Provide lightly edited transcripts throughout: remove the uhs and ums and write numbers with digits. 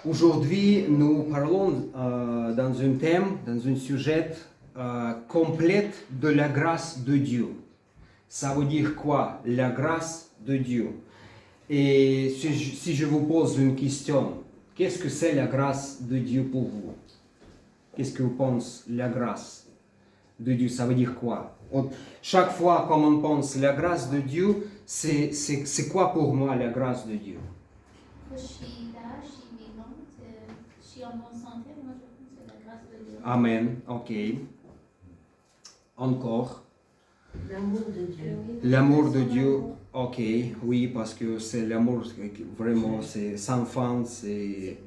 Aujourd'hui, nous parlons dans un thème, dans un sujet complète de la grâce de Dieu. Ça veut dire quoi? La grâce de Dieu. Et si je vous pose une question, qu'est-ce que c'est la grâce de Dieu pour vous? Qu'est-ce que vous pensez la grâce de Dieu? Ça veut dire quoi? Chaque fois qu'on pense la grâce de Dieu, c'est quoi pour moi la grâce de Dieu? Je suis là, je suis vivante, je suis en bonne santé, moi je pense que c'est la grâce de Dieu. Amen, ok. Encore. L'amour de Dieu. L'amour de Dieu, ok, oui, parce que c'est l'amour, vraiment, c'est sans fin, c'est...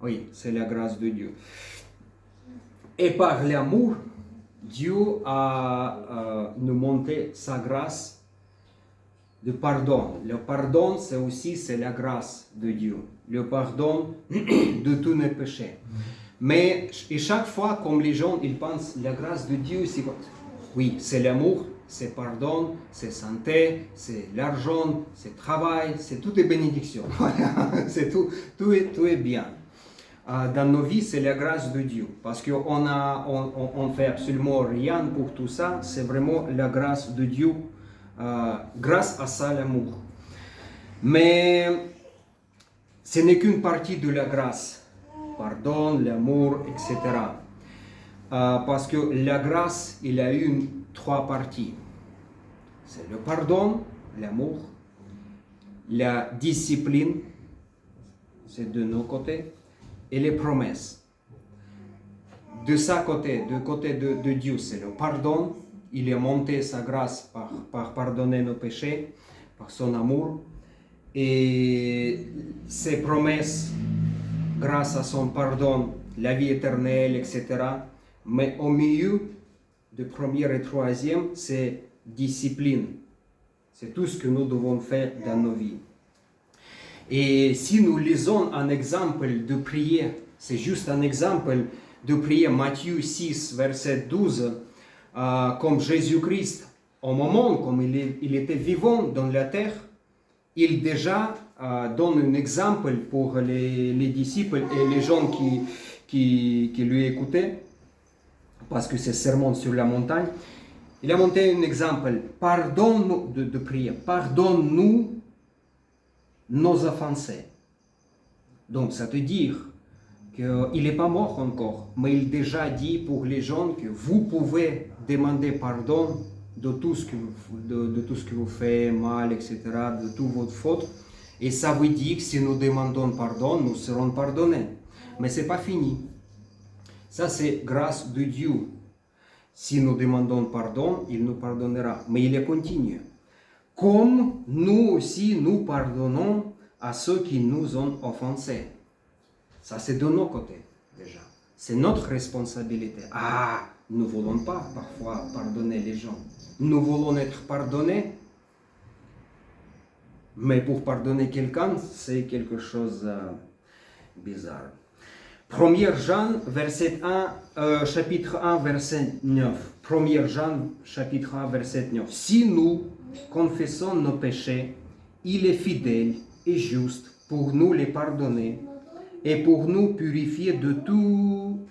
Oui, c'est la grâce de Dieu. Et par l'amour, Dieu a nous montré sa grâce de pardon. Le pardon, c'est la grâce de Dieu. Le pardon de tous nos péchés. Mais et chaque fois, comme les gens, ils pensent la grâce de Dieu, c'est quoi? Oui, c'est l'amour, c'est pardon, c'est santé, c'est l'argent, c'est travail, c'est toutes les bénédictions. C'est tout est bien. Dans nos vies, c'est la grâce de Dieu. Parce qu'on fait absolument rien pour tout ça. C'est vraiment la grâce de Dieu. Grâce à ça, l'amour. Mais ce n'est qu'une partie de la grâce. Pardon, l'amour, etc. Parce que la grâce, il a eu trois parties. C'est le pardon, l'amour, la discipline, c'est de nos côtés, et les promesses. De sa côté, du côté de Dieu, c'est le pardon. Il a monté sa grâce par pardonner nos péchés, par son amour. Et ses promesses, grâce à son pardon, la vie éternelle, etc. Mais au milieu de première et troisième, c'est discipline. C'est tout ce que nous devons faire dans nos vies. Et si nous lisons un exemple de prière, c'est juste un exemple de prière, Matthieu 6, verset 12, comme Jésus-Christ, au moment comme il était vivant dans la terre, il déjà donne un exemple pour les disciples et les gens qui lui écoutaient, parce que c'est sermon sur la montagne. Il a monté un exemple, pardonne-nous de prière, pardonne-nous nos offensés. Donc ça veut dire qu'il n'est pas mort encore, mais il déjà dit pour les gens que vous pouvez demander pardon de tout ce que vous faites mal, etc., de toutes vos fautes. Et ça veut dire que si nous demandons pardon, nous serons pardonnés. Mais ce n'est pas fini. Ça, c'est grâce de Dieu. Si nous demandons pardon, il nous pardonnera. Mais il continue. Comme nous aussi, nous pardonnons à ceux qui nous ont offensés. Ça, c'est de nos côtés, déjà. C'est notre responsabilité. Nous ne voulons pas parfois pardonner les gens. Nous voulons être pardonnés. Mais pour pardonner quelqu'un, c'est quelque chose de bizarre. 1 Jean, chapitre 1, verset 9. 1 Jean, chapitre 1, verset 9. Si nous confessons nos péchés, il est fidèle et juste pour nous les pardonner et pour nous purifier de toutes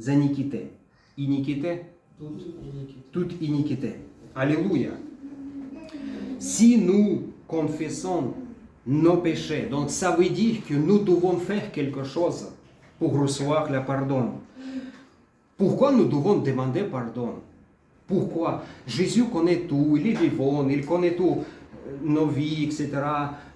iniquités. Iniquité? Toute iniquité. Alléluia. Si nous confessons nos péchés, donc ça veut dire que nous devons faire quelque chose pour recevoir le pardon. Pourquoi nous devons demander pardon? Pourquoi? Jésus connaît tout, il est vivant, il connaît tout, nos vies, etc.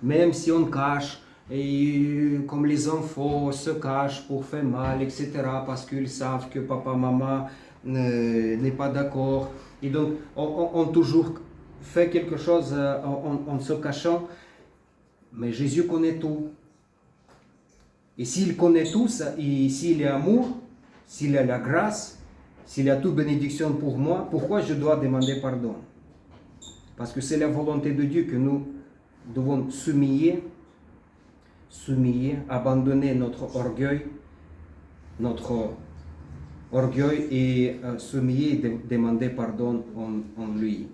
Même si on cache, et comme les enfants se cachent pour faire mal, etc. Parce qu'ils savent que papa, maman n'est pas d'accord. Et donc, on toujours fait quelque chose en se cachant. Mais Jésus connaît tout. Et s'il connaît tout, et s'il est amour, s'il a la grâce, s'il a toute bénédiction pour moi, pourquoi je dois demander pardon? Parce que c'est la volonté de Dieu que nous devons s'humilier, abandonner notre orgueil et s'humilier et demander pardon en lui.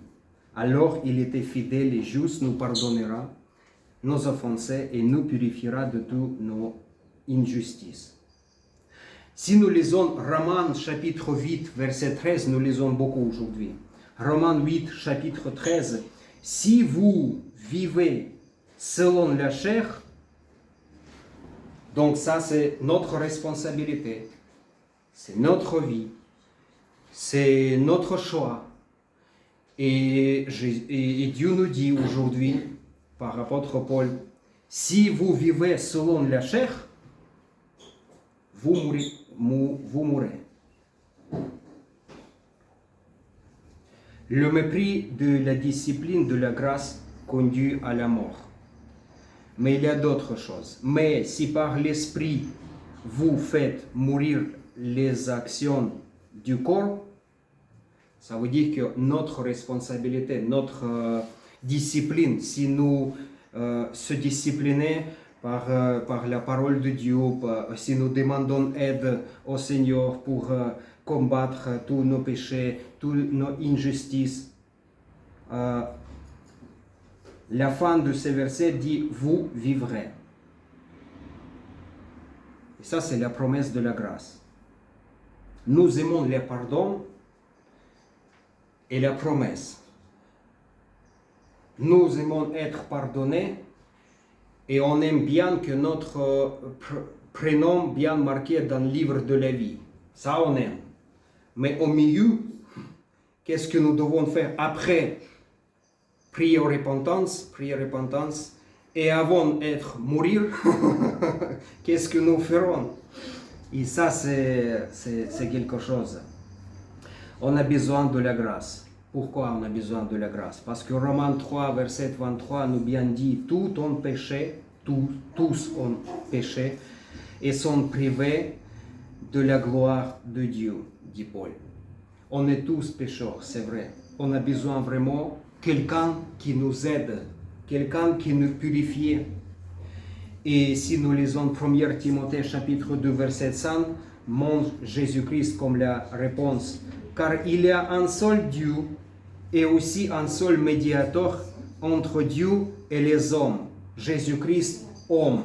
Alors il était fidèle et juste, nous pardonnera nos offenses et nous purifiera de toutes nos injustices. Si nous lisons Romains chapitre 8, verset 13, nous lisons beaucoup aujourd'hui. Romains 8, chapitre 13, si vous vivez selon la chair, donc ça c'est notre responsabilité, c'est notre vie, c'est notre choix. Et Dieu nous dit aujourd'hui, par l'apôtre Paul, si vous vivez selon la chair, vous mourrez. Le mépris de la discipline de la grâce conduit à la mort. Mais il y a d'autres choses. Mais si par l'esprit vous faites mourir les actions du corps, ça veut dire que notre responsabilité, notre discipline, si nous se disciplinons par la parole de Dieu, si nous demandons aide au Seigneur pour combattre tous nos péchés, toutes nos injustices, la fin de ce verset dit « vous vivrez ». Et ça, c'est la promesse de la grâce. Nous aimons le pardon et la promesse. Nous aimons être pardonnés et on aime bien que notre prénom bien marqué dans le livre de la vie. Ça, on aime. Mais au milieu, qu'est-ce que nous devons faire après prier repentance, et avant d'être mourir, qu'est-ce que nous ferons? Et ça, c'est quelque chose. On a besoin de la grâce. Pourquoi on a besoin de la grâce? Parce que Romains 3, verset 23 nous bien dit, tous ont péché, tous ont péché, et sont privés de la gloire de Dieu, dit Paul. On est tous pécheurs, c'est vrai. On a besoin vraiment de quelqu'un qui nous aide, quelqu'un qui nous purifie. Et si nous lisons 1 Timothée chapitre 2 verset 5, montre Jésus-Christ comme la réponse. Car il y a un seul Dieu et aussi un seul médiateur entre Dieu et les hommes, Jésus-Christ, homme.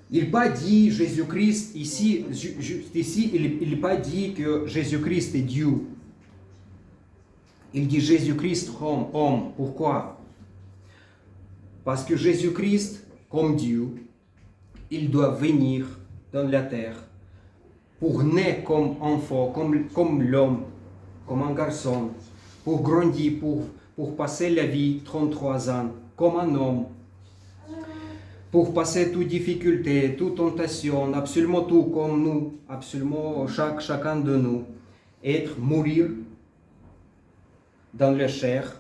Il n'a pas dit Jésus-Christ ici, juste ici, il n'a pas dit que Jésus-Christ est Dieu. Il dit Jésus-Christ homme. Pourquoi? Parce que Jésus-Christ, comme Dieu, il doit venir dans la terre pour naître comme enfant, comme l'homme, comme un garçon, pour grandir, pour passer la vie 33 ans comme un homme, pour passer toute difficulté, toute tentation, absolument tout comme nous, absolument chacun de nous, mourir dans la chair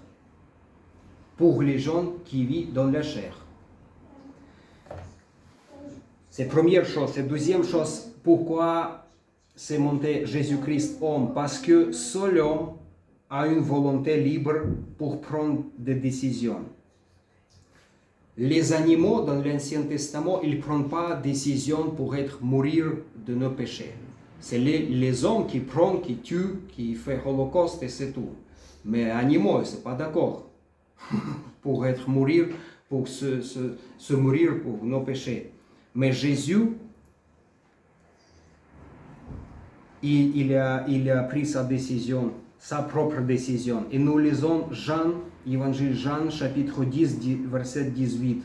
pour les gens qui vivent dans la chair. C'est la première chose. C'est la deuxième chose, pourquoi c'est monté Jésus-Christ homme? Parce que seul homme a une volonté libre pour prendre des décisions. Les animaux dans l'Ancien Testament, ils ne prennent pas de décision pour mourir de nos péchés. C'est les hommes qui prennent, qui tuent, qui font l'Holocauste et c'est tout. Mais les animaux, ils ne sont pas d'accord pour mourir, pour se mourir pour nos péchés. Mais Jésus, il a pris sa décision, sa propre décision. Et nous lisons Évangile Jean, chapitre 10, verset 18.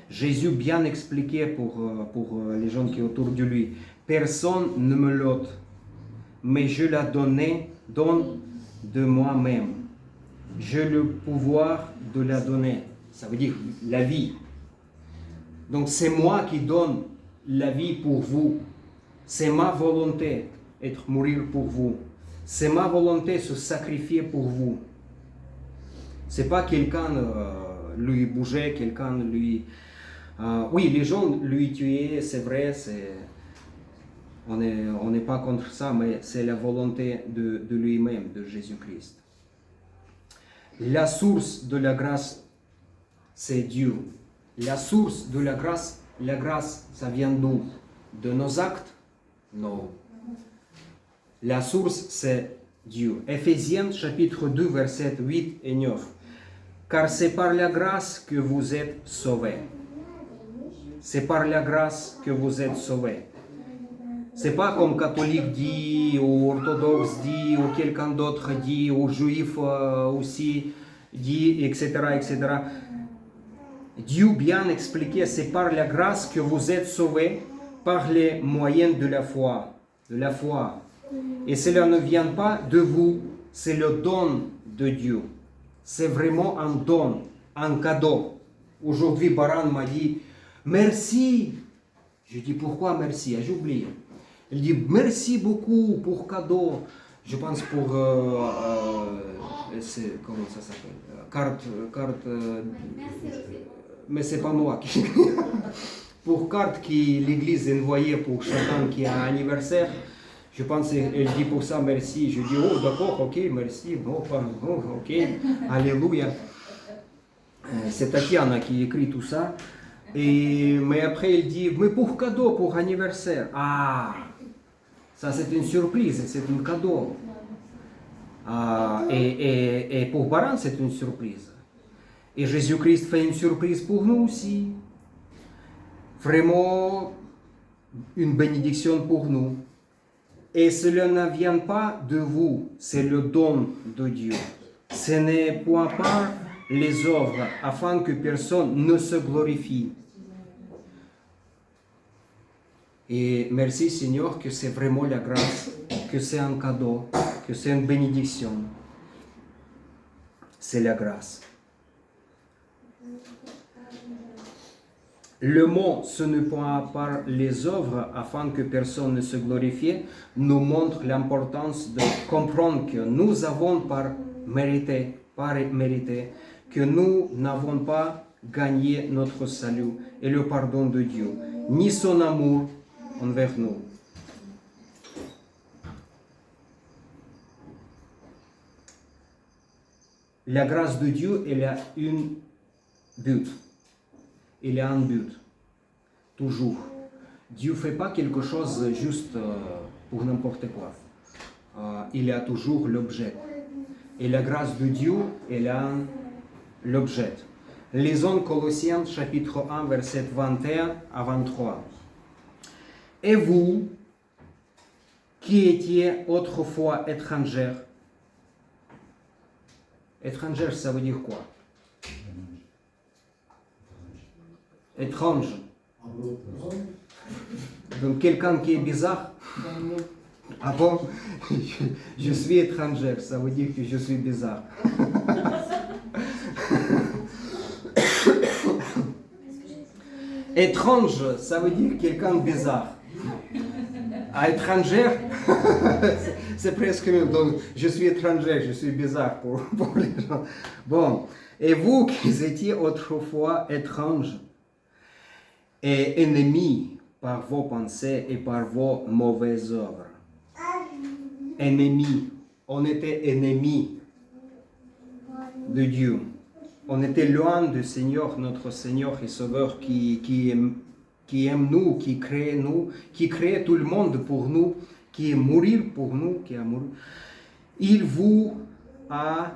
Jésus bien expliqué pour les gens qui sont autour de lui. Personne ne me l'ôte, mais je la donne de moi-même. J'ai le pouvoir de la donner. Ça veut dire la vie. Donc c'est moi qui donne la vie pour vous. C'est ma volonté d'être mourir pour vous. C'est ma volonté de se sacrifier pour vous. C'est pas quelqu'un lui bouger, quelqu'un lui... oui, les gens lui tuer, c'est vrai, on n'est pas contre ça, mais c'est la volonté de lui-même, de Jésus-Christ. La source de la grâce, c'est Dieu. La source de la grâce, ça vient d'où? De nos actes? Non. La source, c'est Dieu. Éphésiens chapitre 2, versets 8 et 9. car c'est par la grâce que vous êtes sauvés. C'est par la grâce que vous êtes sauvés. C'est pas comme catholique dit, ou orthodoxe dit, ou quelqu'un d'autre dit, ou juif aussi dit, etc., etc. Dieu bien expliqué, c'est par la grâce que vous êtes sauvés par les moyens de la foi. De la foi. Et cela ne vient pas de vous, c'est le don de Dieu. C'est vraiment un don, un cadeau. Aujourd'hui, Baran m'a dit, merci. Je dis, pourquoi merci? J'ai oublié. Il dit, merci beaucoup pour cadeau. Je pense pour, comment ça s'appelle? Carte, Merci aussi. mais c'est pas moi qui... pour carte que l'église envoyait pour chacun qui a un anniversaire. Je pense qu'elle dit pour ça merci. Je dis, oh d'accord, ok, merci, bon, ok, alléluia. C'est Tatiana qui écrit tout ça. Mais après, elle dit, mais pour cadeau, pour anniversaire. Ah, ça c'est une surprise, c'est un cadeau. Et pour Baran, c'est une surprise. Et Jésus-Christ fait une surprise pour nous aussi. Vraiment, une bénédiction pour nous. Et cela ne vient pas de vous, c'est le don de Dieu. Ce n'est point par les œuvres, afin que personne ne se glorifie. Et merci Seigneur que c'est vraiment la grâce, que c'est un cadeau, que c'est une bénédiction. C'est la grâce. Le mot, ce n'est point par les œuvres, afin que personne ne se glorifie, nous montre l'importance de comprendre que nous avons pas mérité, que nous n'avons pas gagné notre salut et le pardon de Dieu, ni son amour envers nous. La grâce de Dieu, elle a un but. Il y a un but, toujours. Dieu ne fait pas quelque chose juste pour n'importe quoi. Il y a toujours l'objet. Et la grâce de Dieu, elle a l'objet. Lisons Colossiens chapitre 1, verset 21 à 23. Et vous, qui étiez autrefois étrangers, étrangers, ça veut dire quoi? Étrange. Donc quelqu'un qui est bizarre. Ah bon? Je suis étranger, ça veut dire que je suis bizarre. Étrange, ça veut dire quelqu'un de bizarre. À étranger, c'est presque même. Donc je suis étranger, je suis bizarre pour les gens. Bon, et vous qui étiez autrefois étranges et ennemis par vos pensées et par vos mauvaises œuvres. Ennemis. On était ennemis de Dieu. On était loin du Seigneur, notre Seigneur et Sauveur qui aime nous, qui crée tout le monde pour nous, qui est mourir pour nous, qui a mouru. Il vous a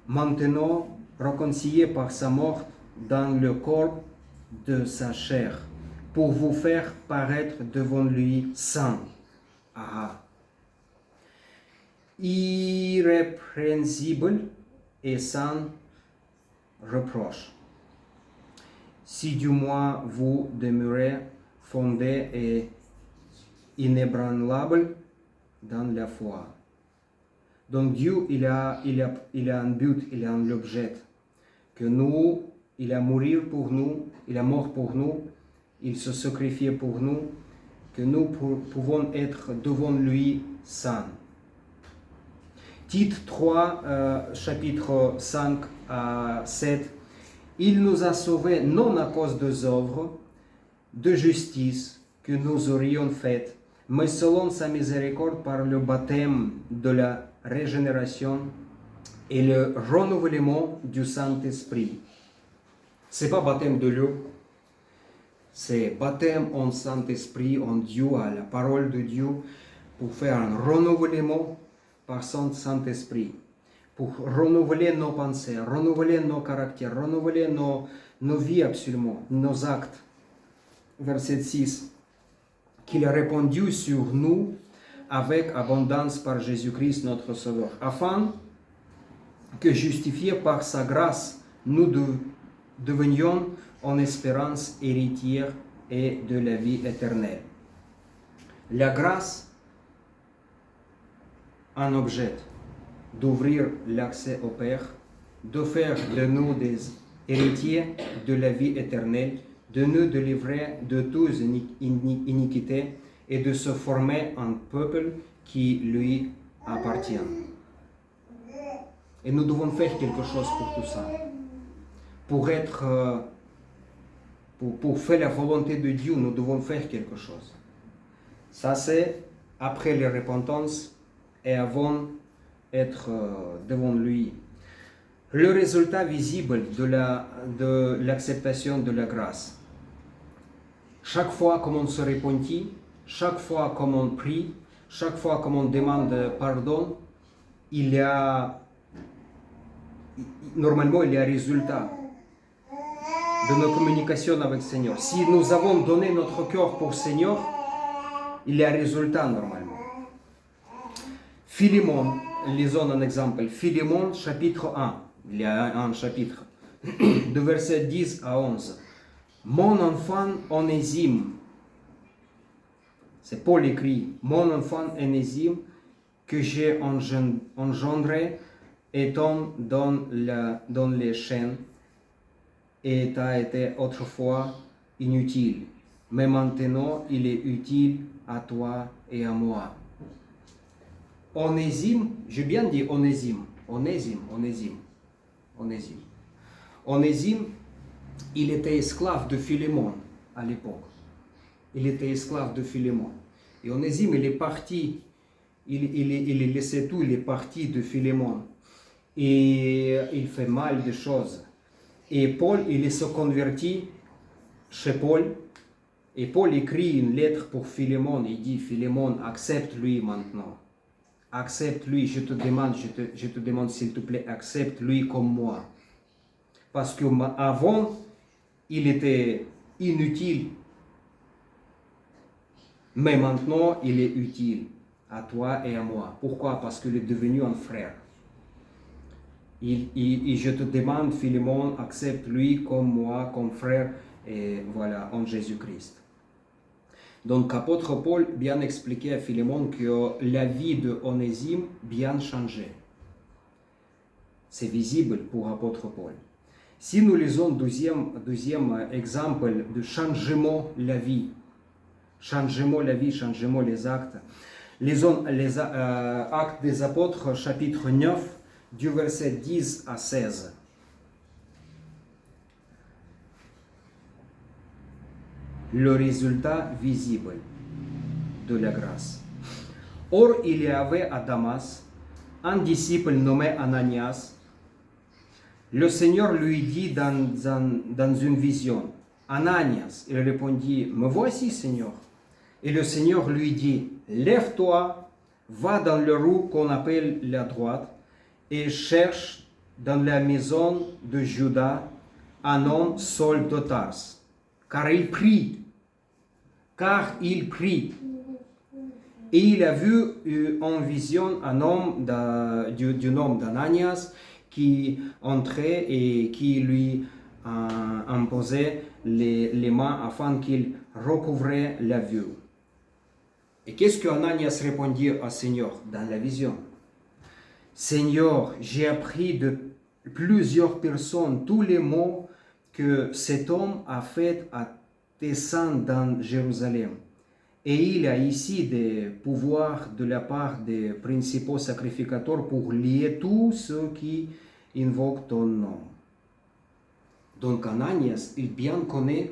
maintenant réconcilié par sa mort dans le corps de sa chair, pour vous faire paraître devant lui saint, irrépréhensible et sans reproche. Si du moins vous demeurez fondés et inébranlables dans la foi. Donc Dieu, il a un but, il a un objet, que nous, il a mouru pour nous, il a mort pour nous, il se sacrifiait pour nous, que nous pouvons être devant lui saints. Tite 3, chapitre 5 à 7. Il nous a sauvés non à cause des œuvres de justice que nous aurions faites, mais selon sa miséricorde par le baptême de la régénération et le renouvellement du Saint-Esprit. C'est pas baptême de l'eau, c'est baptême en Saint-Esprit, en Dieu, à la parole de Dieu, pour faire un renouvellement par son Saint-Esprit, pour renouveler nos pensées, renouveler nos caractères, renouveler nos vies absolument, nos actes. Verset 6. Qu'il a répandu sur nous avec abondance par Jésus-Christ notre Sauveur, afin que justifiés par sa grâce, nous devenions en espérance héritiers et de la vie éternelle. La grâce, un objet d'ouvrir l'accès au Père, de faire de nous des héritiers de la vie éternelle, de nous délivrer de toute iniquité et de se former un peuple qui lui appartient. Et nous devons faire quelque chose pour tout ça. Pour faire la volonté de Dieu, nous devons faire quelque chose. Ça, c'est après la repentance et avant d'être devant lui. Le résultat visible de l'acceptation de la grâce. Chaque fois qu'on se repentit, chaque fois qu'on prie, chaque fois qu'on demande pardon, normalement il y a un résultat de nos communications avec le Seigneur. Si nous avons donné notre cœur pour le Seigneur, il y a un résultat normalement. Philémon, lisons un exemple. Philémon, chapitre 1. Il y a un chapitre. De verset 10 à 11. Mon enfant Onésime, c'est Paul écrit, mon enfant Onésime, que j'ai engendré, étant dans les chaînes, et a été autrefois inutile. Mais maintenant, il est utile à toi et à moi. Onésime, j'ai bien dit Onésime. Onésime, il était esclave de Philémon à l'époque. Il était esclave de Philémon. Et Onésime, il est parti, il est laissé tout, il est parti de Philémon. Et il fait mal de choses. Et Paul, il se convertit chez Paul. Et Paul écrit une lettre pour Philémon. Il dit, Philémon, accepte-lui maintenant. Accepte-lui, je te demande s'il te plaît, accepte-lui comme moi. Parce qu'avant, il était inutile. Mais maintenant, il est utile à toi et à moi. Pourquoi? Parce qu'il est devenu un frère. Et je te demande, Philémon, accepte-lui comme moi, comme frère, et voilà, en Jésus-Christ. Donc, apôtre Paul bien expliqué à Philémon que la vie de Onésime bien changé. C'est visible pour apôtre Paul. Si nous lisons deuxième exemple de changement de la vie, changement les actes, lisons les actes des apôtres, chapitre 9, du verset 10 à 16. Le résultat visible de la grâce. Or, il y avait à Damas un disciple nommé Ananias. Le Seigneur lui dit dans une vision, Ananias, il répondit, me voici, Seigneur. Et le Seigneur lui dit, lève-toi, va dans le rue qu'on appelle la droite, et cherche dans la maison de Judas un homme Saul de Tars, car il prie. Et il a vu en vision un homme du nom d'Ananias qui entrait et qui lui imposait les mains afin qu'il recouvrait la vue. Et qu'est-ce que Ananias répondit au Seigneur dans la vision? Seigneur, j'ai appris de plusieurs personnes tous les maux que cet homme a fait à tes saints dans Jérusalem. Et il a ici des pouvoirs de la part des principaux sacrificateurs pour lier tous ceux qui invoquent ton nom. Donc Ananias, il bien connaît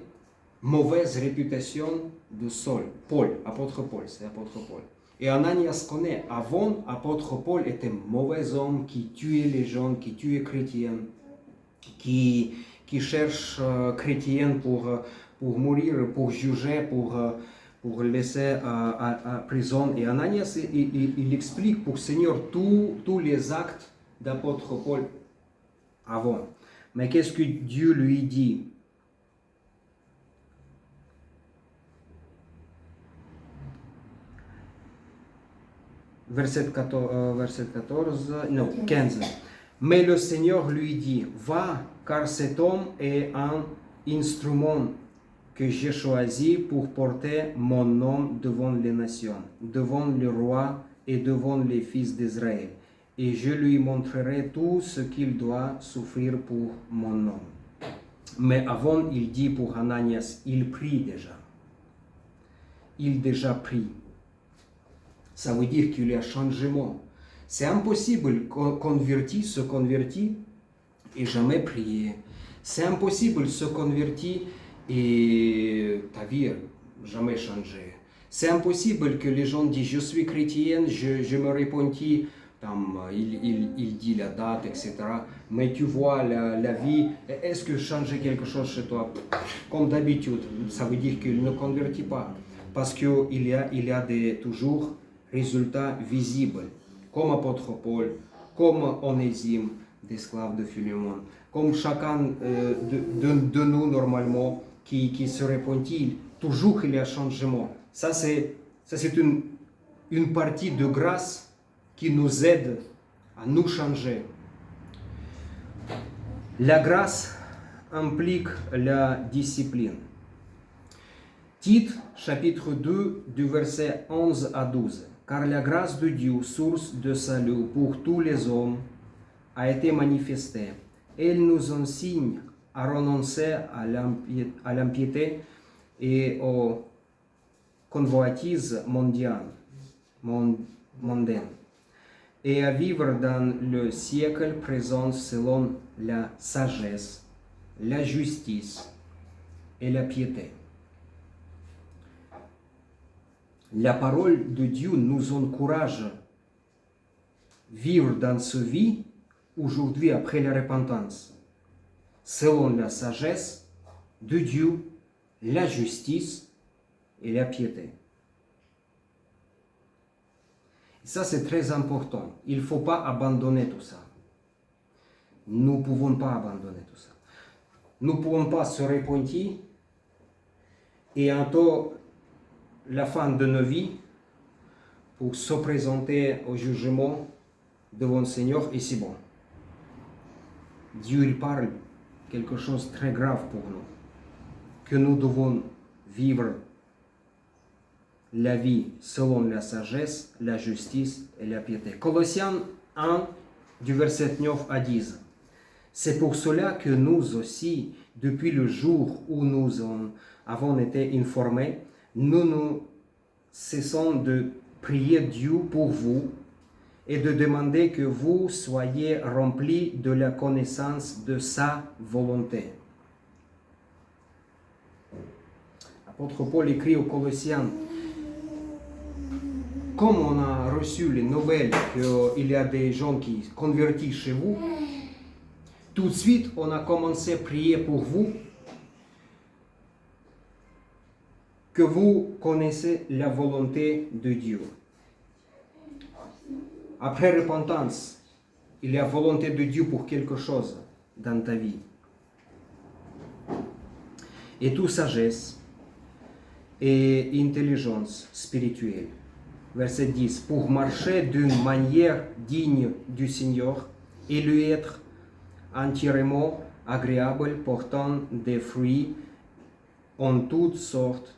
mauvaise réputation de Saul. Paul, apôtre Paul, c'est apôtre Paul. Et Ananias connaît, avant, apôtre Paul était un mauvais homme qui tuait les gens, qui tuait chrétiens, qui cherche chrétiens pour mourir, pour juger, pour laisser à prison. Et Ananias, il explique pour le Seigneur tous les actes d'apôtre Paul avant. Mais qu'est-ce que Dieu lui dit? Verset 14, non, 15. Mais le Seigneur lui dit, va, car cet homme est un instrument que j'ai choisi pour porter mon nom devant les nations, devant le roi et devant les fils d'Israël. Et je lui montrerai tout ce qu'il doit souffrir pour mon nom. Mais avant, il dit pour Ananias, il prie déjà. Il déjà prie. Ça veut dire qu'il y a changement. C'est impossible converti se convertit et jamais prier. C'est impossible se convertir et ta vie jamais changé. C'est impossible que les gens disent je suis chrétien, je me repentis, il dit la date, etc. Mais tu vois la vie, est-ce que change quelque chose chez toi? Comme d'habitude, ça veut dire qu'il ne convertit pas. Parce qu'il y a toujours résultats visibles, comme apôtre Paul, comme Onésime, d'esclaves de Philémon, comme chacun de nous normalement qui se repentit, toujours il y a changement. Ça c'est une partie de grâce qui nous aide à nous changer. La grâce implique la discipline. Tite, chapitre 2, du verset 11 à 12. Car la grâce de Dieu, source de salut pour tous les hommes, a été manifestée. Elle nous enseigne à renoncer à l'impiété et aux convoitises mondaines et à vivre dans le siècle présent selon la sagesse, la justice et la piété. La parole de Dieu nous encourage à vivre dans ce vie aujourd'hui après la repentance, selon la sagesse de Dieu, la justice et la piété. Et ça, c'est très important. Il ne faut pas abandonner tout ça. Nous ne pouvons pas abandonner tout ça. Nous ne pouvons pas se repentir et attendre la fin de nos vies pour se présenter au jugement devant le Seigneur et c'est bon. Dieu il parle quelque chose de très grave pour nous, que nous devons vivre la vie selon la sagesse, la justice et la piété. Colossiens 1, du verset 9 à 10. C'est pour cela que nous aussi, depuis le jour où nous avons été informés, nous ne cessons de prier Dieu pour vous et de demander que vous soyez remplis de la connaissance de sa volonté. L'apôtre Paul écrit aux Colossiens, comme on a reçu les nouvelles qu'il y a des gens qui convertissent chez vous, tout de suite on a commencé à prier pour vous, que vous connaissez la volonté de Dieu. Après repentance, il y a volonté de Dieu pour quelque chose dans ta vie. Et toute sagesse et intelligence spirituelle. Verset 10. Pour marcher d'une manière digne du Seigneur et lui être entièrement agréable, portant des fruits en toutes sortes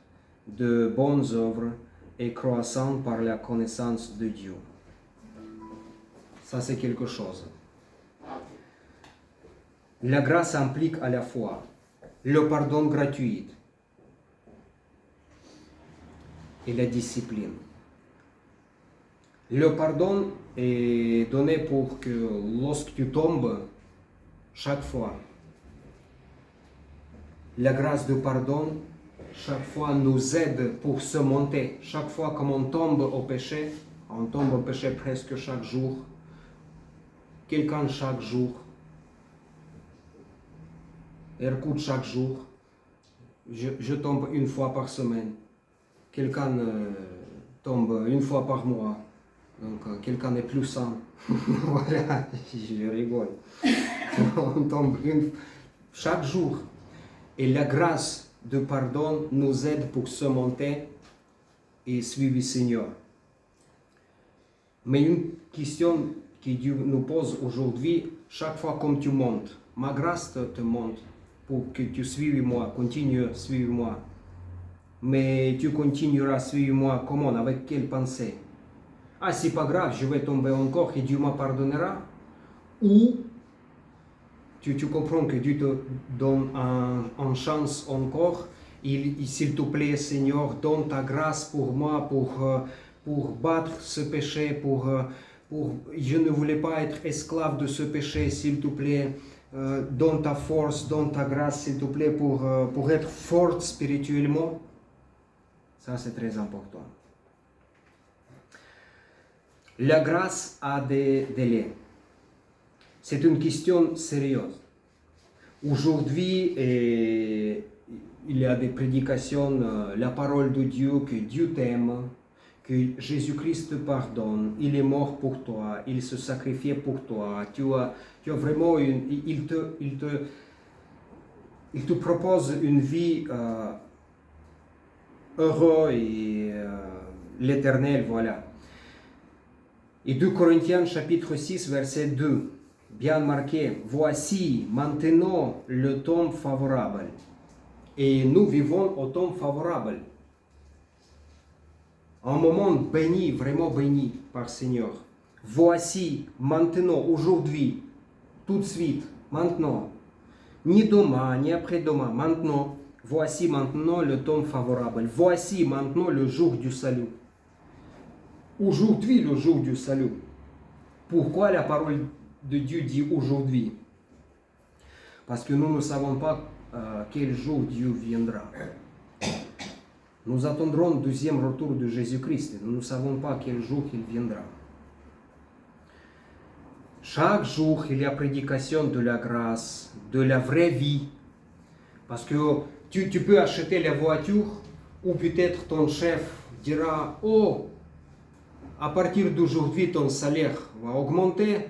de bonnes œuvres et croissant par la connaissance de Dieu. Ça, c'est quelque chose. La grâce implique à la fois le pardon gratuit et la discipline. Le pardon est donné pour que lorsque tu tombes, chaque fois, la grâce de pardon, chaque fois nous aide pour se monter. Chaque fois qu'on tombe au péché, on tombe au péché presque chaque jour. Quelqu'un chaque jour. Écoute chaque jour. Je tombe une fois par semaine. Quelqu'un tombe une fois par mois. Donc, quelqu'un est plus saint. Voilà, je rigole. On tombe chaque jour. Et la grâce de pardon nous aide pour se monter et suivre le Seigneur. Mais une question que Dieu nous pose aujourd'hui, chaque fois que tu montes, ma grâce te monte pour que tu suives moi, continue à suivre moi. Mais tu continueras à suivre moi comment, avec quelle pensée? Ah, c'est pas grave, je vais tomber encore et Dieu me pardonnera. Ou tu comprends que Dieu te donne une chance encore. S'il te plaît, Seigneur, donne ta grâce pour moi, pour battre ce péché, je ne voulais pas être esclave de ce péché, s'il te plaît. Donne ta force, donne ta grâce, s'il te plaît, pour être forte spirituellement. Ça, c'est très important. La grâce a des délais. C'est une question sérieuse. Aujourd'hui, il y a des prédications, la parole de Dieu, que Dieu t'aime, que Jésus-Christ te pardonne, il est mort pour toi, il se sacrifiait pour toi, tu as vraiment il te propose une vie heureuse et l'éternel, voilà. Et 2 Corinthiens chapitre 6 verset 2, bien marqué, voici maintenant le temps favorable. Et nous vivons au temps favorable. Un moment béni, vraiment béni par le Seigneur. Voici maintenant, aujourd'hui, tout de suite, maintenant, ni demain, ni après-demain, maintenant, voici maintenant le temps favorable. Voici maintenant le jour du salut. Aujourd'hui, le jour du salut. Pourquoi la parole de Dieu dit aujourd'hui? Parce que nous ne savons pas quel jour Dieu viendra. Nous attendrons le deuxième retour de Jésus-Christ. Nous ne savons pas quel jour il viendra. Chaque jour, il y a prédication de la grâce, de la vraie vie. Parce que tu peux acheter la voiture ou peut-être ton chef dira, oh, à partir d'aujourd'hui, ton salaire va augmenter.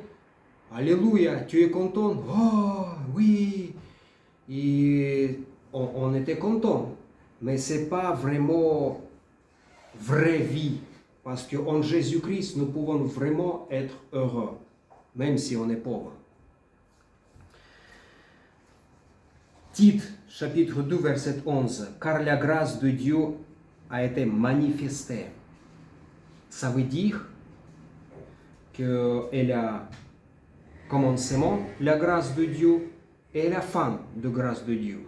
Alléluia, tu es content? Oh, oui. Et on était content. Mais ce n'est pas vraiment vraie vie. Parce qu'en Jésus-Christ, nous pouvons vraiment être heureux, même si on est pauvre. Tite, chapitre 2, verset 11. Car la grâce de Dieu a été manifestée. Ça veut dire qu'elle a commencement, la grâce de Dieu, et la fin de grâce de Dieu.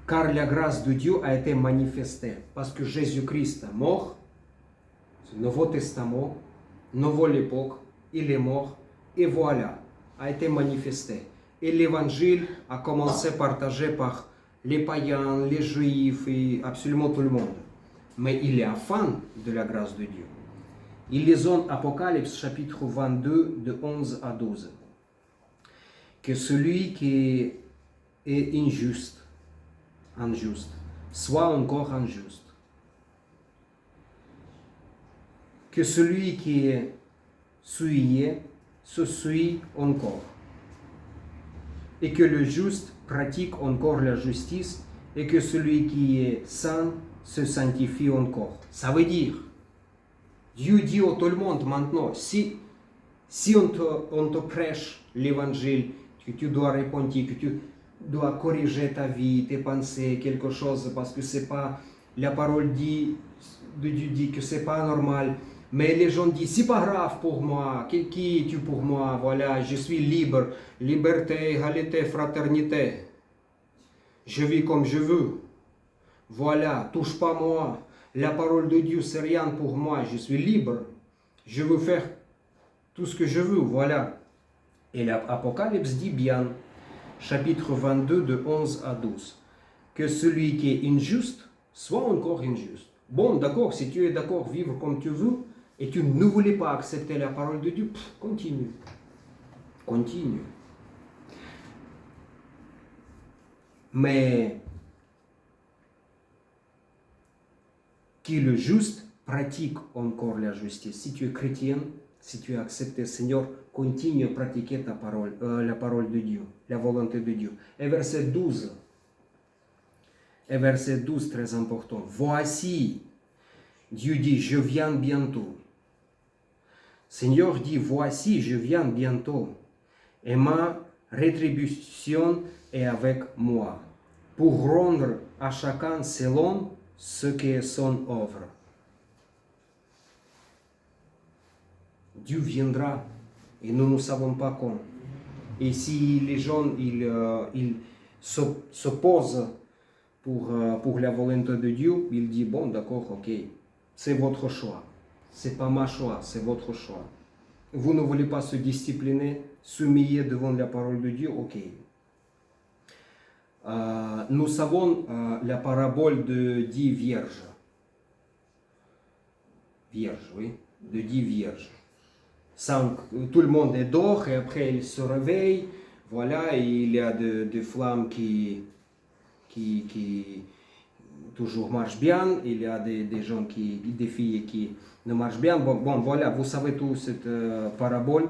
Car la grâce de Dieu a été manifestée, parce que Jésus-Christ est mort, c'est le Nouveau Testament, nouvelle époque, il est mort, et voilà, a été manifesté. Et l'évangile a commencé à partager par les païens, les juifs et absolument tout le monde. Mais il est à la fin de la grâce de Dieu. Ils lisent Apocalypse chapitre 22 de 11 à 12. Que celui qui est injuste, soit encore injuste. Que celui qui est souillé se souille encore. Et que le juste pratique encore la justice et que celui qui est saint se sanctifie encore. Ça veut dire, Dieu dit à tout le monde maintenant, si on te prêche l'évangile, que tu dois répondre, que tu dois corriger ta vie, tes pensées, quelque chose, parce que c'est pas, la parole de Dieu dit que c'est pas normal, mais les gens disent, c'est pas grave pour moi, qui es-tu pour moi, voilà, je suis libre, liberté, égalité, fraternité, je vis comme je veux, voilà, touche pas moi, la parole de Dieu c'est rien pour moi, je suis libre, je veux faire tout ce que je veux, voilà. Et l'Apocalypse dit bien, chapitre 22 de 11 à 12, que celui qui est injuste soit encore injuste. Bon, d'accord, si tu es d'accord vivre comme tu veux, et tu ne voulais pas accepter la parole de Dieu, continue. Continue. Mais qui le juste pratique encore la justice. Si tu es chrétien, si tu as accepté le Seigneur, continue à pratiquer ta parole, la parole de Dieu, la volonté de Dieu. Et verset 12, très important. Voici, Dieu dit, je viens bientôt. Seigneur dit, voici, je viens bientôt. Et ma rétribution est avec moi, pour rendre à chacun selon ce qu'est son œuvre. Dieu viendra et nous ne savons pas quand. Et si les gens ils s'opposent pour la volonté de Dieu, il dit bon d'accord, ok, c'est votre choix. C'est pas ma choix, c'est votre choix. Vous ne voulez pas se discipliner, s'humilier devant la parole de Dieu, ok. Nous savons la parabole de 10 vierges. Vierges, oui, de 10 vierges. Tout le monde est dehors et après il se réveille. Voilà, et il y a des flammes qui toujours marchent bien. Il y a des gens des filles qui ne marchent bien. Bon, voilà, vous savez tout cette parabole.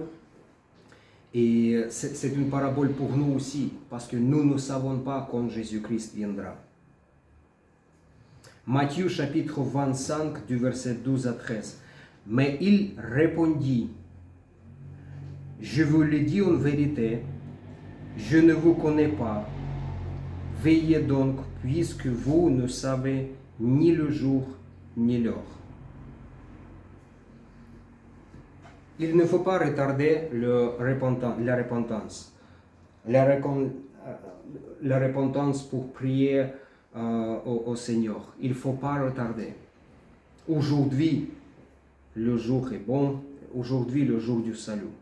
Et c'est une parabole pour nous aussi, parce que nous ne savons pas quand Jésus-Christ viendra. Matthieu chapitre 25 du verset 12 à 13. Mais il répondit, je vous le dis en vérité, je ne vous connais pas. Veillez donc, puisque vous ne savez ni le jour ni l'heure. Il ne faut pas retarder la repentance. La repentance pour prier au Seigneur. Il ne faut pas retarder. Aujourd'hui, le jour est bon. Aujourd'hui, le jour du salut.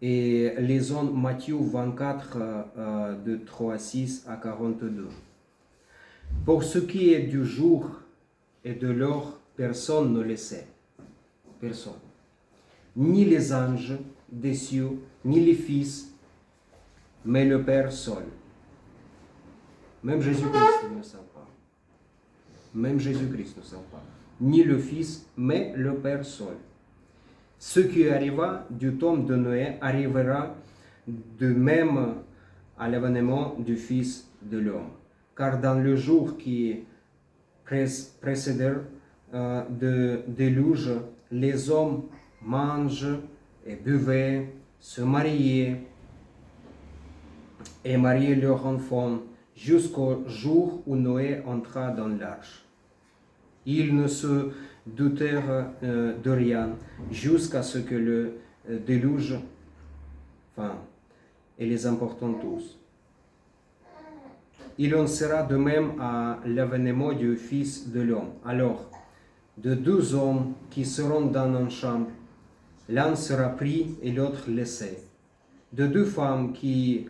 Et lisons Matthieu 24, de 36 à 42. Pour ce qui est du jour et de l'heure, personne ne le sait. Personne. Ni les anges des cieux, ni les fils, mais le Père seul. Même Jésus-Christ ne sait pas. Même Jésus-Christ ne sait pas. Ni le Fils, mais le Père seul. Ce qui arriva du temps de Noé arrivera de même à l'avènement du Fils de l'homme. Car dans le jour qui précédèrent de déluge, les hommes mangent et buvaient, se mariaient et mariaient leurs enfants jusqu'au jour où Noé entra dans l'arche. Ils ne se doutèrent de rien jusqu'à ce que le déluge et les emportant tous. Il en sera de même à l'avènement du Fils de l'homme. Alors, de deux hommes qui seront dans une chambre, l'un sera pris et l'autre laissé. De deux femmes qui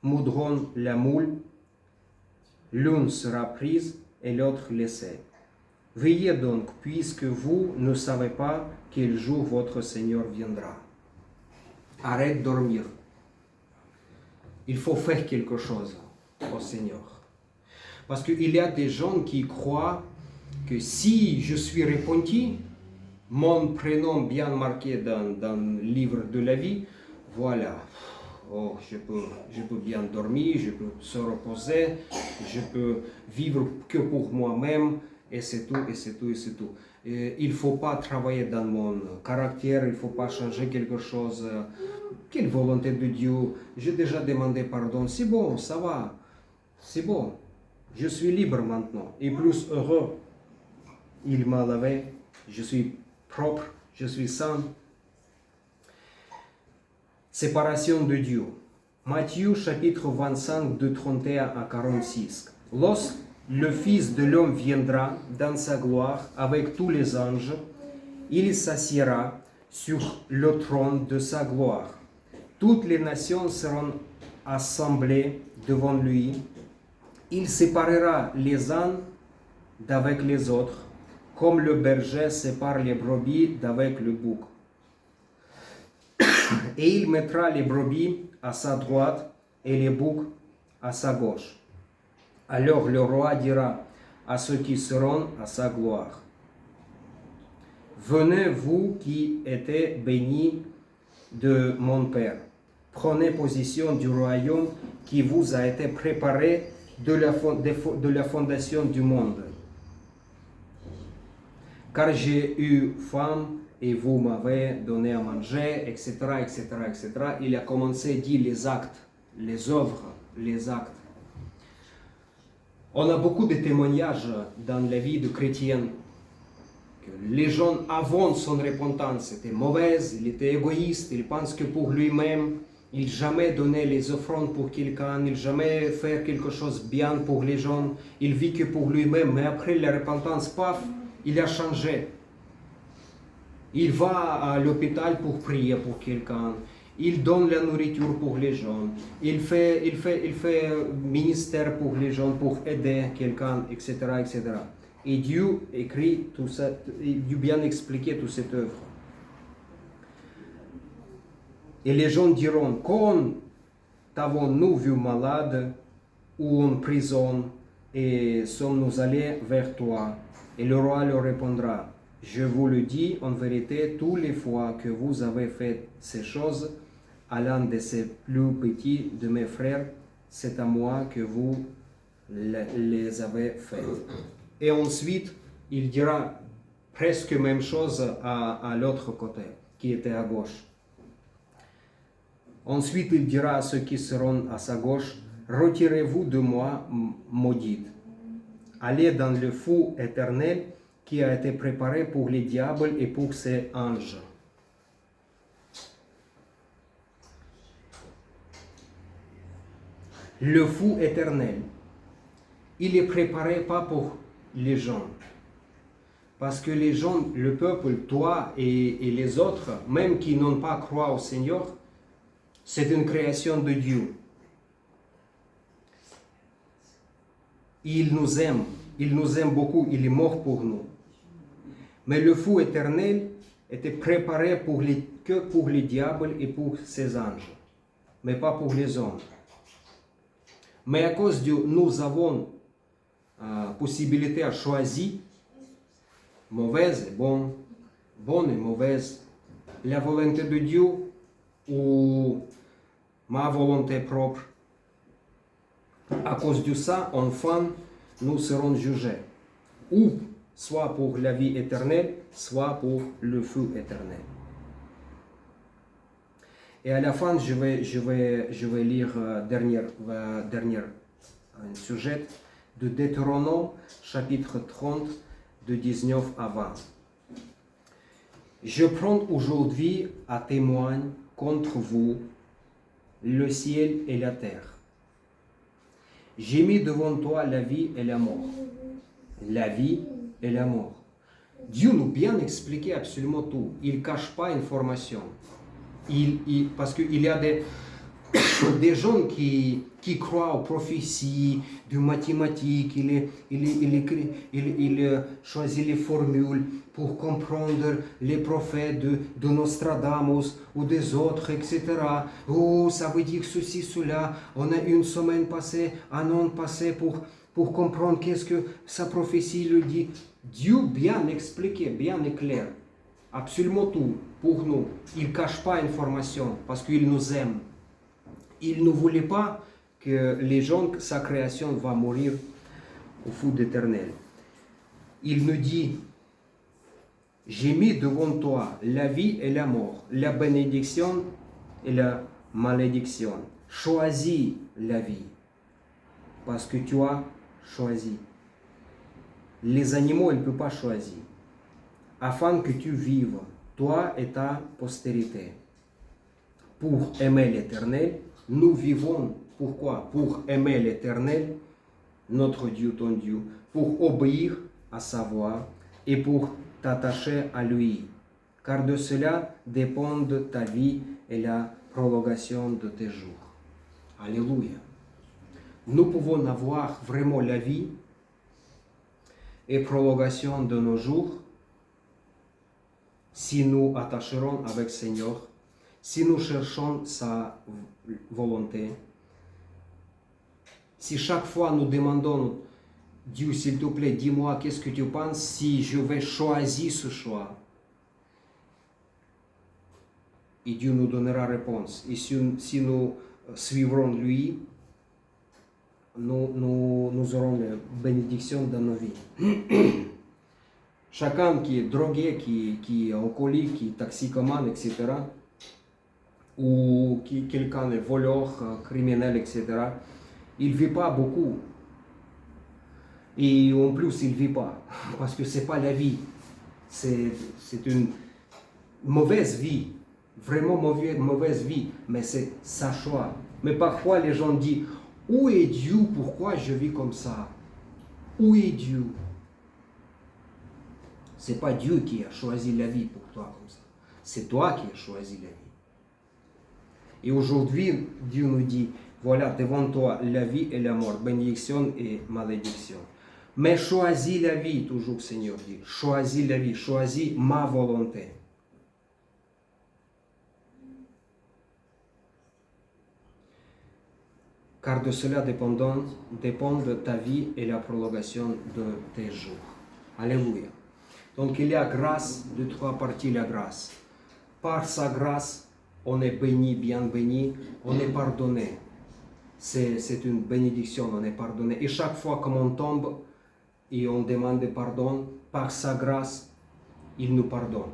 moudront la moule, l'une sera prise et l'autre laissée. Veillez donc, puisque vous ne savez pas quel jour votre Seigneur viendra. Arrête de dormir. Il faut faire quelque chose au Seigneur. Parce qu'il y a des gens qui croient que si je suis repenti, mon prénom bien marqué dans le livre de la vie, voilà, oh, je peux bien dormir, je peux se reposer, je peux vivre que pour moi-même, et c'est tout, et c'est tout, et c'est tout. Il ne faut pas travailler dans mon caractère, il ne faut pas changer quelque chose. Quelle volonté de Dieu? J'ai déjà demandé pardon, c'est bon, ça va, c'est bon. Je suis libre maintenant, et plus heureux. Il m'a lavé, je suis propre, je suis saint. Séparation de Dieu. Matthieu chapitre 25 de 31 à 46. Lorsque le Fils de l'homme viendra dans sa gloire avec tous les anges, il s'assiera sur le trône de sa gloire. Toutes les nations seront assemblées devant lui. Il séparera les uns d'avec les autres, comme le berger sépare les brebis d'avec le bouc. Et il mettra les brebis à sa droite et les boucs à sa gauche. Alors le roi dira à ceux qui seront à sa gloire. Venez, vous qui êtes bénis de mon Père. Prenez position du royaume qui vous a été préparé de la fondation du monde. Car j'ai eu faim et vous m'avez donné à manger, etc., etc., etc. Il a commencé à dire les actes, les œuvres, les actes. On a beaucoup de témoignages dans la vie de chrétiens que les gens avant son repentance étaient mauvaises, il était égoïste, il pense que pour lui-même, il jamais donnait les offrandes pour quelqu'un, il jamais fait quelque chose bien pour les gens, il vit que pour lui-même, mais après la repentance, paf, il a changé. Il va à l'hôpital pour prier pour quelqu'un, il donne la nourriture pour les gens, il fait ministère pour les gens, pour aider quelqu'un, etc., etc. Et Dieu écrit tout ça, Dieu bien expliqué toute cette œuvre. Et les gens diront, quand t'avons-nous vu malade ou en prison et sommes-nous allés vers toi? Et le roi leur répondra, je vous le dis en vérité, toutes les fois que vous avez fait ces choses à l'un de ces plus petits de mes frères, c'est à moi que vous les avez faites. Et ensuite, il dira presque même chose à l'autre côté, qui était à gauche. Ensuite, il dira à ceux qui seront à sa gauche, retirez-vous de moi, maudite. Allez dans le feu éternel qui a été préparé pour les diables et pour ses anges. Le feu éternel, il est préparé pas pour les gens. Parce que les gens, le peuple, toi et les autres, même qui n'ont pas cru au Seigneur, c'est une création de Dieu. Il nous aime beaucoup, il est mort pour nous. Mais le feu éternel était préparé que pour les diables et pour ses anges, mais pas pour les hommes. Mais à cause de nous avons possibilité à choisir mauvaise et bonne, bonne et mauvaise, la volonté de Dieu ou ma volonté propre. À cause de ça, enfin, nous serons jugés, ou soit pour la vie éternelle, soit pour le feu éternel. Et à la fin, je vais lire dernier sujet de Deutéronome, chapitre 30, de 19 à 20. Je prends aujourd'hui à témoin contre vous le ciel et la terre. J'ai mis devant toi la vie et la mort. La vie et la mort. Dieu nous bien expliqué absolument tout. Il ne cache pas information. Parce qu'il y a des gens qui croient aux prophéties, de mathématiques, il choisit les formules pour comprendre les prophètes de Nostradamus ou des autres, etc. Oh, ça veut dire ceci, cela. On a une semaine passée, un an passé pour comprendre qu'est-ce que sa prophétie le dit. Dieu bien expliqué, bien clair. Absolument tout pour nous. Il ne cache pas l'information parce qu'il nous aime. Il ne voulait pas que les gens, sa création, va mourir au feu d'éternel. Il nous dit, j'ai mis devant toi la vie et la mort, la bénédiction et la malédiction. Choisis la vie parce que tu as choisi. Les animaux, ils ne peuvent pas choisir. Afin que tu vives, toi et ta postérité. Pour aimer l'Éternel, nous vivons. Pourquoi? Pour aimer l'Éternel, notre Dieu, ton Dieu, pour obéir à sa voix et pour t'attacher à lui. Car de cela dépendent ta vie et la prolongation de tes jours. Alléluia. Nous pouvons avoir vraiment la vie et prolongation de nos jours si nous attacherons avec le Seigneur, si nous cherchons sa volonté, si chaque fois nous demandons Dieu, s'il te plaît, dis-moi qu'est-ce que tu penses si je vais choisir ce choix. Et Dieu nous donnera réponse. Et si nous suivrons lui, nous aurons la bénédiction dans nos vies. Chacun qui est drogué, qui est alcoolique, qui est toxicomane, etc., ou quelqu'un est voleur, criminel, etc., il ne vit pas beaucoup. Et en plus, il ne vit pas, parce que ce n'est pas la vie. C'est une mauvaise vie, vraiment mauvaise vie, mais c'est sa choix. Mais parfois, les gens disent, où est Dieu? Pourquoi je vis comme ça? Où est Dieu? Ce n'est pas Dieu qui a choisi la vie pour toi comme ça. C'est toi qui as choisi la vie. Et aujourd'hui, Dieu nous dit, voilà, devant toi, la vie et la mort, bénédiction et malédiction. Mais choisis la vie, toujours Seigneur dit. Choisis la vie, choisis ma volonté. Car de cela dépendent ta vie et la prolongation de tes jours. Alléluia. Donc il y a grâce, de trois parties la grâce. Par sa grâce, on est béni, bien béni, on est pardonné. C'est une bénédiction, on est pardonné. Et chaque fois qu'on tombe et on demande pardon, par sa grâce, il nous pardonne.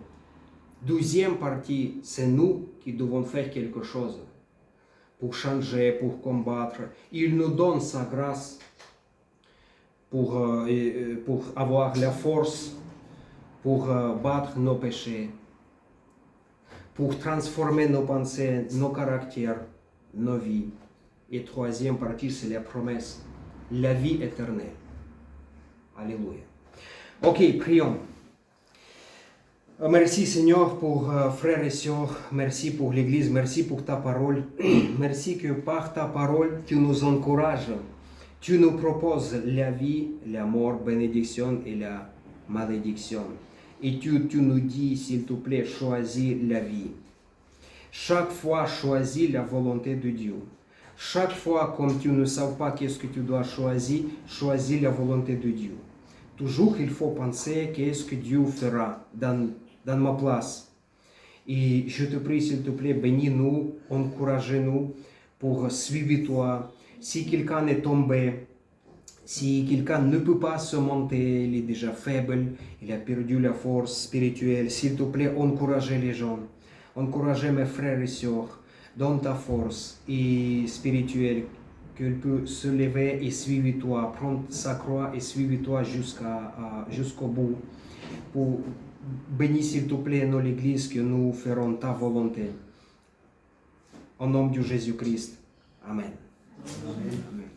Deuxième partie, c'est nous qui devons faire quelque chose pour changer, pour combattre. Il nous donne sa grâce pour avoir la force, pour battre nos péchés, pour transformer nos pensées, nos caractères, nos vies. Et troisième partie, c'est la promesse, la vie éternelle. Alléluia. Ok, prions. Merci Seigneur pour frères et sœurs, merci pour l'Église, merci pour ta parole. Merci que par ta parole, tu nous encourages, tu nous proposes la vie, la mort, bénédiction et la malédiction. Et tu nous dis, s'il te plaît, choisis la vie. Chaque fois, choisis la volonté de Dieu. Chaque fois, comme tu ne sais pas qu'est-ce que tu dois choisir, choisis la volonté de Dieu. Toujours, il faut penser qu'est-ce que Dieu fera dans ma place. Et je te prie, s'il te plaît, bénis-nous, encourage-nous pour suivre toi. Si quelqu'un est tombé, si quelqu'un ne peut pas se monter, il est déjà faible, il a perdu la force spirituelle, s'il te plaît, encourage les gens. Encouragez mes frères et sœurs, donne ta force et spirituelle, qu'il peut se lever et suivre toi, prendre sa croix et suivre toi jusqu'au bout. Pour bénir s'il te plaît nous l'Église, que nous ferons ta volonté. Au nom de Jésus-Christ. Amen. Amen. Amen.